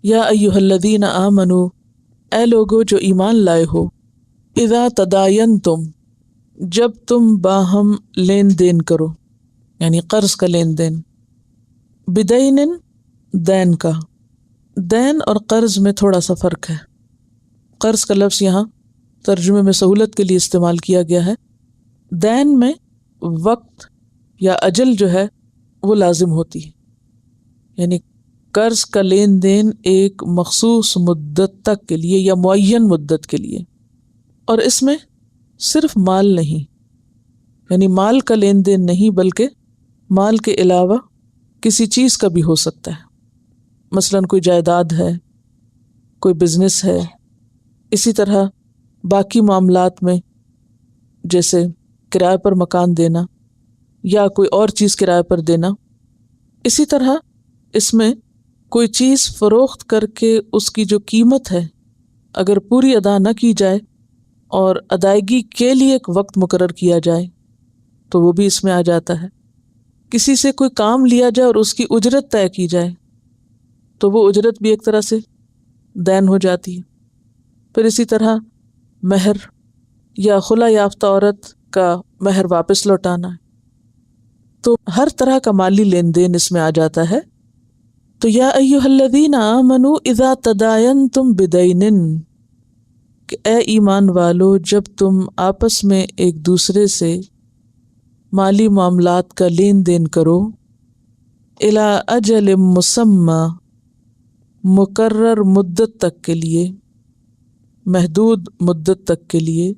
یا ایھا الذین آمنوا، اے لوگو جو ایمان لائے ہو، اذا تداینتم، جب تم باہم لین دین کرو، یعنی قرض کا لین دین، بدین، دین کا، دین اور قرض میں تھوڑا سا فرق ہے۔ قرض کا لفظ یہاں ترجمے میں سہولت کے لیے استعمال کیا گیا ہے، دین میں وقت یا اجل جو ہے وہ لازم ہوتی ہے، یعنی قرض کا لین دین ایک مخصوص مدت تک کے لیے یا معین مدت کے لیے، اور اس میں صرف مال نہیں، یعنی مال کا لین دین نہیں بلکہ مال کے علاوہ کسی چیز کا بھی ہو سکتا ہے، مثلاً کوئی جائیداد ہے، کوئی بزنس ہے، اسی طرح باقی معاملات میں جیسے کرائے پر مکان دینا یا کوئی اور چیز کرائے پر دینا۔ اسی طرح اس میں کوئی چیز فروخت کر کے اس کی جو قیمت ہے اگر پوری ادا نہ کی جائے اور ادائیگی کے لیے ایک وقت مقرر کیا جائے تو وہ بھی اس میں آ جاتا ہے۔ کسی سے کوئی کام لیا جائے اور اس کی اجرت طے کی جائے تو وہ اجرت بھی ایک طرح سے دین ہو جاتی ہے۔ پھر اسی طرح مہر یا خلا یافتہ عورت کا مہر واپس لوٹانا، تو ہر طرح کا مالی لین دین اس میں آ جاتا ہے۔ تو یا ایھا الذین آمنوا اذا تداینتم بدین، کہ اے ایمان والو جب تم آپس میں ایک دوسرے سے مالی معاملات کا لین دین کرو، الی اجل مسمی، مقرر مدت تک کے لیے، محدود مدت تک کے لیے،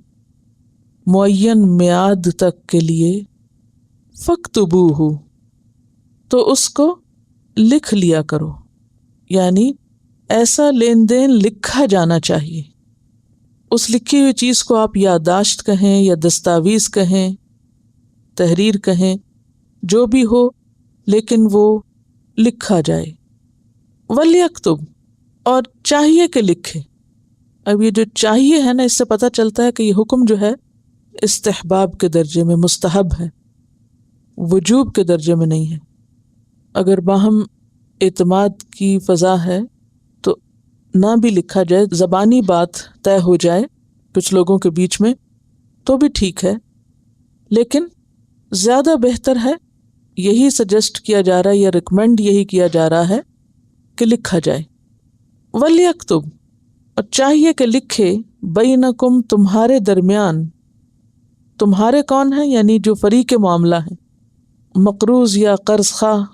معین میعاد تک کے لیے، فاکتبوہ، تو اس کو لکھ لیا کرو، یعنی ایسا لین دین لکھا جانا چاہیے۔ اس لکھی ہوئی چیز کو آپ یادداشت کہیں یا دستاویز کہیں، تحریر کہیں، جو بھی ہو، لیکن وہ لکھا جائے۔ وَلْيَكْتُبْ، اور چاہیے کہ لکھے۔ اب یہ جو چاہیے ہے نا، اس سے پتہ چلتا ہے کہ یہ حکم جو ہے استحباب کے درجے میں، مستحب ہے، وجوب کے درجے میں نہیں ہے۔ اگر باہم اعتماد کی فضا ہے تو نہ بھی لکھا جائے، زبانی بات طے ہو جائے کچھ لوگوں کے بیچ میں تو بھی ٹھیک ہے، لیکن زیادہ بہتر ہے، یہی سجیسٹ کیا جا رہا ہے یا ریکمینڈ یہی کیا جا رہا ہے کہ لکھا جائے۔ وَلْيَكْتُبْ، اور چاہیے کہ لکھے، بینکم، تمہارے درمیان، تمہارے کون ہیں؟ یعنی جو فریق معاملہ ہیں، مقروض یا قرض خواہ،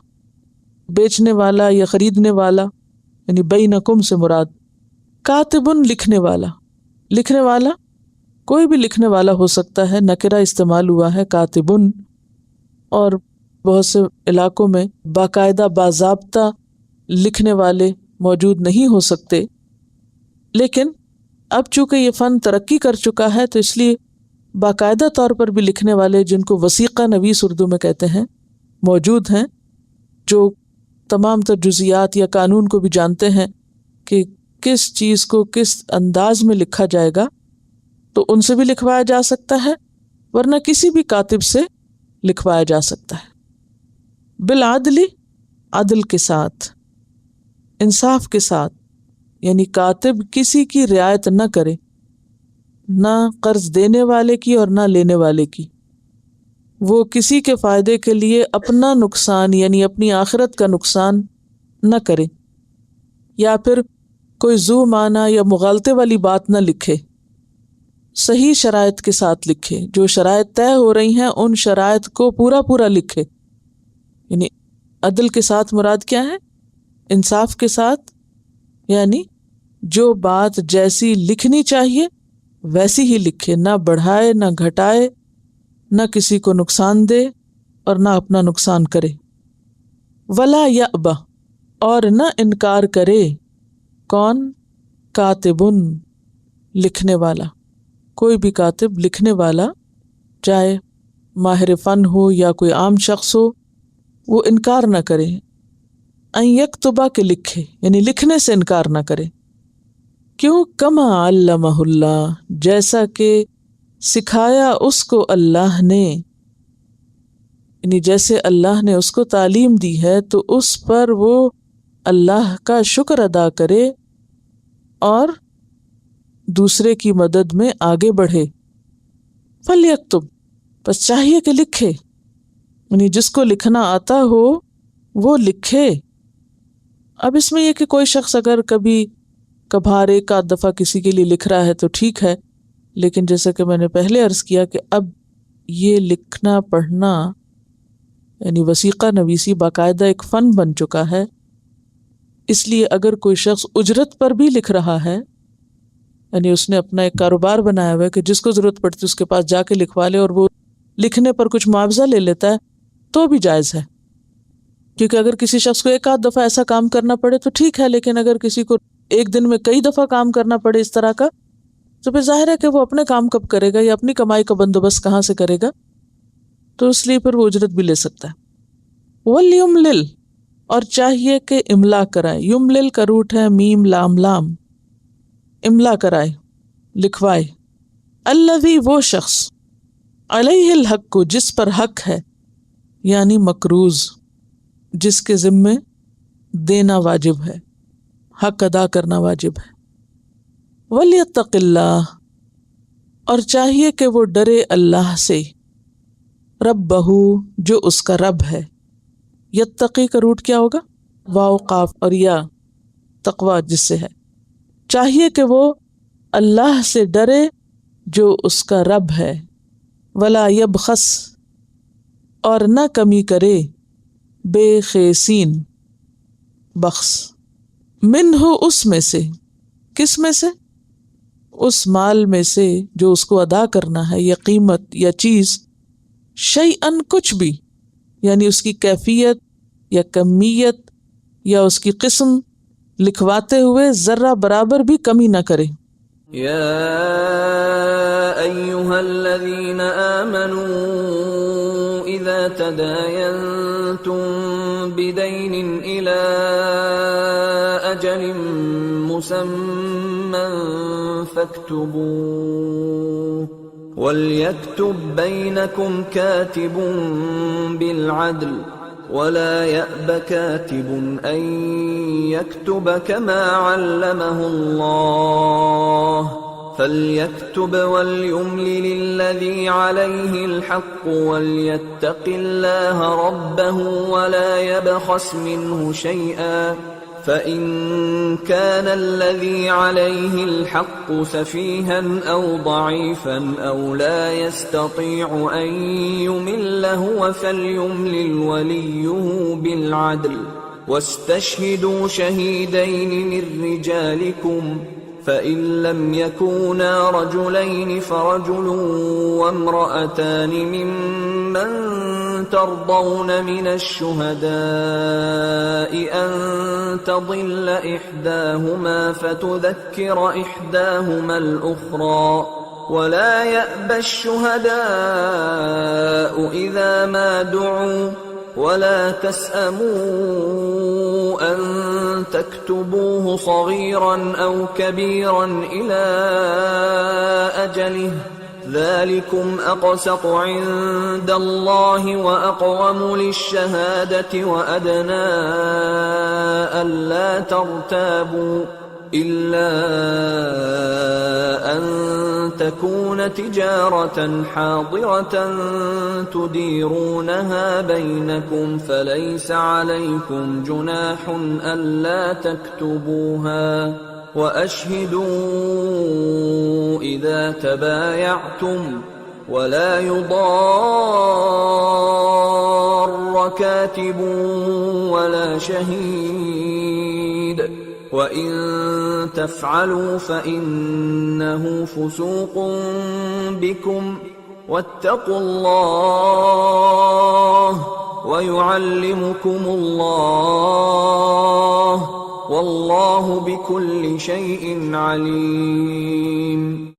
بیچنے والا یا خریدنے والا، یعنی بینکم سے مراد کاتبن، لکھنے والا۔ لکھنے والا کوئی بھی لکھنے والا ہو سکتا ہے، نکرہ استعمال ہوا ہے کاتبن، اور بہت سے علاقوں میں باقاعدہ باضابطہ لکھنے والے موجود نہیں ہو سکتے، لیکن اب چونکہ یہ فن ترقی کر چکا ہے تو اس لیے باقاعدہ طور پر بھی لکھنے والے، جن کو وثیقہ نویس اردو میں کہتے ہیں، موجود ہیں، جو تمام تر جزیات یا قانون کو بھی جانتے ہیں کہ کس چیز کو کس انداز میں لکھا جائے گا، تو ان سے بھی لکھوایا جا سکتا ہے، ورنہ کسی بھی کاتب سے لکھوایا جا سکتا ہے۔ بالعدل، عدل کے ساتھ، انصاف کے ساتھ، یعنی کاتب کسی کی رعایت نہ کرے، نہ قرض دینے والے کی اور نہ لینے والے کی۔ وہ کسی کے فائدے کے لیے اپنا نقصان، یعنی اپنی آخرت کا نقصان نہ کرے، یا پھر کوئی ذو معنی یا مغالطے والی بات نہ لکھے، صحیح شرائط کے ساتھ لکھے، جو شرائط طے ہو رہی ہیں ان شرائط کو پورا لکھے۔ یعنی عدل کے ساتھ مراد کیا ہے؟ انصاف کے ساتھ، یعنی جو بات جیسی لکھنی چاہیے ویسی ہی لکھے، نہ بڑھائے نہ گھٹائے، نہ کسی کو نقصان دے اور نہ اپنا نقصان کرے۔ ولا یأبا، اور نہ انکار کرے، کون؟ کاتبن، لکھنے والا، کوئی بھی کاتب، لکھنے والا، چاہے ماہر فن ہو یا کوئی عام شخص ہو، وہ انکار نہ کرے، ان یکتبا، کہ لکھے، یعنی لکھنے سے انکار نہ کرے۔ کیوں؟ کما علمہ اللہ، جیسا کہ سکھایا اس کو اللہ نے، یعنی جیسے اللہ نے اس کو تعلیم دی ہے تو اس پر وہ اللہ کا شکر ادا کرے اور دوسرے کی مدد میں آگے بڑھے. فلیکتب، بس چاہیے کہ لکھے، یعنی جس کو لکھنا آتا ہو وہ لکھے. اب اس میں یہ کہ کوئی شخص اگر کبھی کبھار ایک آدھ دفعہ کسی کے لیے لکھ رہا ہے تو ٹھیک ہے، لیکن جیسا کہ میں نے پہلے عرض کیا کہ اب یہ لکھنا پڑھنا یعنی وثیقہ نویسی باقاعدہ ایک فن بن چکا ہے. اس لیے اگر کوئی شخص اجرت پر بھی لکھ رہا ہے، یعنی اس نے اپنا ایک کاروبار بنایا ہوا ہے کہ جس کو ضرورت پڑتی ہے اس کے پاس جا کے لکھوا لے اور وہ لکھنے پر کچھ معاوضہ لے لیتا ہے تو بھی جائز ہے. کیونکہ اگر کسی شخص کو ایک آدھ دفعہ ایسا کام کرنا پڑے تو ٹھیک ہے، لیکن اگر کسی کو ایک دن میں کئی دفعہ کام کرنا پڑے اس طرح کا تو پھر ظاہر ہے کہ وہ اپنے کام کب کرے گا یا اپنی کمائی کا بندوبست کہاں سے کرے گا، تو اس لیے پھر وہ اجرت بھی لے سکتا ہے. وَلْيُمْلِلْ، اور چاہیے کہ املا کرائے. یملل کا روٹ ہے میم لام لام، املا کرائے، لکھوائے. الذی، وہ شخص، علیہ الحق، جس پر حق ہے، یعنی مقروض، جس کے ذمے دینا واجب ہے، حق ادا کرنا واجب ہے. وَلْيَتَّقِ اللَّهَ، اور چاہیے کہ وہ ڈرے اللہ سے، ربہ، جو اس کا رب ہے. یتقی کا روٹ کیا ہوگا؟ واو قاف اور یا، تقوی جس سے ہے. چاہیے کہ وہ اللہ سے ڈرے جو اس کا رب ہے. ولا یبخس، اور نہ کمی کرے، بے خیسین، بخس، منہ، اس میں سے. کس میں سے؟ اس مال میں سے جو اس کو ادا کرنا ہے، یا قیمت یا چیز، شیئن، کچھ بھی، یعنی اس کی کیفیت یا کمیت یا اس کی قسم لکھواتے ہوئے ذرہ برابر بھی کمی نہ کرے. یا ایہا الذین آمنوا اذا تداینتم بدین الی اجل مسمى فاکتبوه وَلْيَكْتُبْ بَيْنَكُمْ كَاتِبٌ بِالْعَدْلِ وَلَا يَأْبَ كَاتِبٌ أَنْ يَكْتُبَ كَمَا عَلَّمَهُ اللَّهُ فَلْيَكْتُبْ وَلْيُمْلِلِ الَّذِي عَلَيْهِ الْحَقُّ وَلْيَتَّقِ اللَّهَ رَبَّهُ وَلَا يَبْخَسْ مِنْهُ شَيْئًا فَإِنْ كَانَ الَّذِي عَلَيْهِ الْحَقُّ سَفِيهًا أَوْ ضَعِيفًا أَوْ لَا يَسْتَطِيعُ أَنْ يُمِلَّ هُوَ فَلْيُمْلِلْ وَلِيُّهُ بِالْعَدْلِ وَاسْتَشْهِدُوا شَهِيدَيْنِ مِنْ رِجَالِكُمْ فَإِنْ لَمْ يَكُونَا رَجُلَيْنِ فَرَجُلٌ وَامْرَأَتَانِ مِمَّنْ ترضون من الشهداء أن تضل إحداهما فتذكر إحداهما الأخرى ولا يأبى الشهداء إذا ما دعوا ولا تسأموا أن تكتبوه صغيرا أو كبيرا إلى أجله ذلكم أقسط عند الله وأقوم للشهادة وأدنى ألا ترتابوا إلا أن تكون تجارة حاضرة تديرونها بينكم فليس عليكم جناح ألا تكتبوها وأشهدوا إذا تبايعتم ولا يضار كاتب ولا شهيد وإن تفعلوا فإنه فسوق بكم واتقوا الله ويعلمكم الله والله بكل شيء عليم.